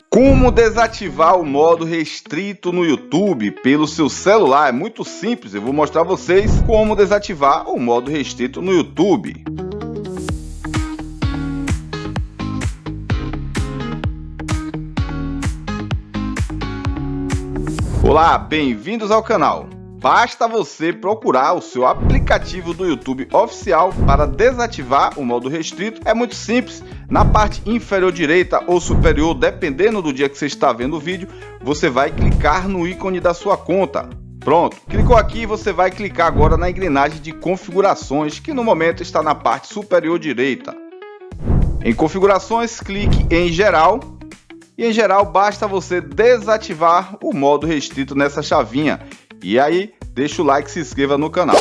Como desativar o modo restrito no YouTube pelo seu celular? É muito simples, eu vou mostrar a vocês como desativar o modo restrito no YouTube. Olá, bem-vindos ao canal. Basta você procurar o seu aplicativo do YouTube oficial para desativar o modo restrito. É muito simples. Na parte inferior direita ou superior, dependendo do dia que você está vendo o vídeo, você vai clicar no ícone da sua conta. Pronto, clicou aqui, você vai clicar agora na engrenagem de configurações, que no momento está na parte superior direita. Em configurações, clique em geral. E em geral, basta você desativar o modo restrito nessa chavinha. E aí, deixa o like e se inscreva no canal.